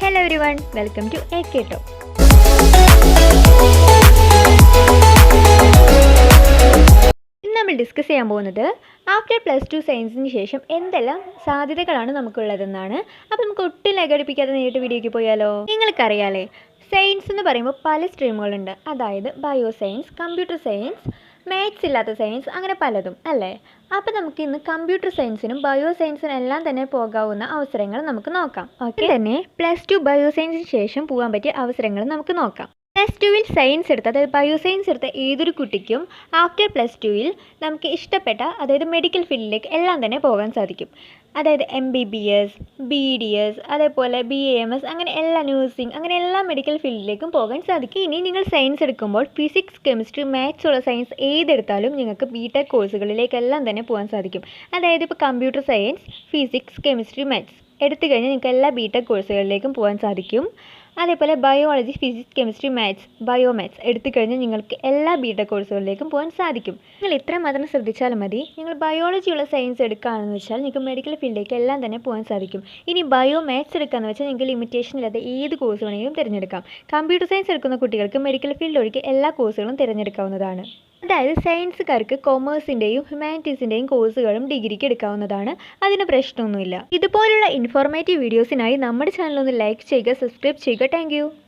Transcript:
Hello everyone, welcome to AK Talk. ഇന്ന് നമ്മൾ discuss ചെയ്യാൻ പോകുന്നത് ആഫ്റ്റർ +2 സയൻസിന് ശേഷം എന്തെല്ലാം സാധ്യതകളാണ് നമുക്കുള്ളതെന്നാണ്. അപ്പോൾ നമുക്ക് ഒട്ടും ലഗടിപ്പിക്കാതെ നേരിട്ട് വീഡിയോയ്ക്ക് പോയാലോ. നിങ്ങൾക്കറിയാലേ, സയൻസ് എന്ന് പറയുമ്പോൾ പല സ്ട്രീമുകളുണ്ട്. അതായത് bio science, computer science, maths ഇല്ലാത്ത സയൻസ്, അങ്ങനെ പലതും അല്ലേ. അപ്പോൾ നമുക്ക് ഇന്ന് കമ്പ്യൂട്ടർ സയൻസിനും ബയോ സയൻസിനും എല്ലാം തന്നെ പോകാവുന്ന അവസരങ്ങൾ നമുക്ക് നോക്കാം. ഓക്കെ, തന്നെ +2 ബയോ സയൻസിന് ശേഷം പോകാൻ പറ്റിയ അവസരങ്ങൾ നമുക്ക് നോക്കാം. +2-ൽ സയൻസ് എടുത്ത, അതായത് ബയോ സയൻസ് എടുത്ത ഏതൊരു കുട്ടിക്കും ആഫ്റ്റർ +2-ൽ നമുക്ക് ഇഷ്ടപ്പെട്ട, അതായത് മെഡിക്കൽ ഫീൽഡിലേക്ക് എല്ലാം തന്നെ പോകാൻ സാധിക്കും. അതായത് MBBS, BDS, അതേപോലെ BAMS, അങ്ങനെ എല്ലാ നഴ്സിംഗ്, അങ്ങനെ എല്ലാ മെഡിക്കൽ ഫീൽഡിലേക്കും പോകാൻ സാധിക്കും. ഇനി നിങ്ങൾ സയൻസ് എടുക്കുമ്പോൾ ഫിസിക്സ്, കെമിസ്ട്രി, മാത്സ് ഉള്ള സയൻസ് ഏതെടുത്താലും നിങ്ങൾക്ക് BTech കോഴ്സുകളിലേക്കെല്ലാം തന്നെ പോകാൻ സാധിക്കും. അതായത് ഇപ്പോൾ computer science, physics, chemistry, maths എടുത്തു കഴിഞ്ഞാൽ നിങ്ങൾക്ക് എല്ലാ BTech കോഴ്സുകളിലേക്കും പോകാൻ സാധിക്കും. അതേപോലെ biology, physics, chemistry, maths, biomaths എടുത്തു കഴിഞ്ഞാൽ നിങ്ങൾക്ക് എല്ലാ BTech കോഴ്സുകളിലേക്കും പോകാൻ സാധിക്കും. നിങ്ങൾ ഇത്ര മാത്രം ശ്രദ്ധിച്ചാൽ മതി. നിങ്ങൾ ബയോളജിയുള്ള സയൻസ് എടുക്കുകയാണെന്ന് വെച്ചാൽ നിങ്ങൾക്ക് മെഡിക്കൽ ഫീൽഡിലേക്ക് എല്ലാം തന്നെ പോകാൻ സാധിക്കും. ഇനി ബയോമാത്സ് എടുക്കുകയെന്ന് വെച്ചാൽ നിങ്ങൾക്ക് ലിമിറ്റേഷൻ ഇല്ലാതെ ഏത് കോഴ്സ് വേണമെങ്കിലും തിരഞ്ഞെടുക്കാം. കമ്പ്യൂട്ടർ സയൻസ് എടുക്കുന്ന കുട്ടികൾക്ക് മെഡിക്കൽ ഫീൽഡ് ഒഴികെ എല്ലാ കോഴ്സുകളും തിരഞ്ഞെടുക്കാവുന്നതാണ്. അതായത് സയൻസുകാർക്ക് കൊമേഴ്സിൻ്റെയും ഹ്യൂമാനിറ്റീസിൻ്റെയും കോഴ്സുകളും ഡിഗ്രിക്ക് എടുക്കാവുന്നതാണ്. അതിന് പ്രശ്നമൊന്നുമില്ല. ഇതുപോലുള്ള ഇൻഫോർമേറ്റീവ് വീഡിയോസിനായി നമ്മുടെ ചാനൽ ഒന്ന് ലൈക്ക് ചെയ്യുക, സബ്സ്ക്രൈബ് ചെയ്യുക. താങ്ക്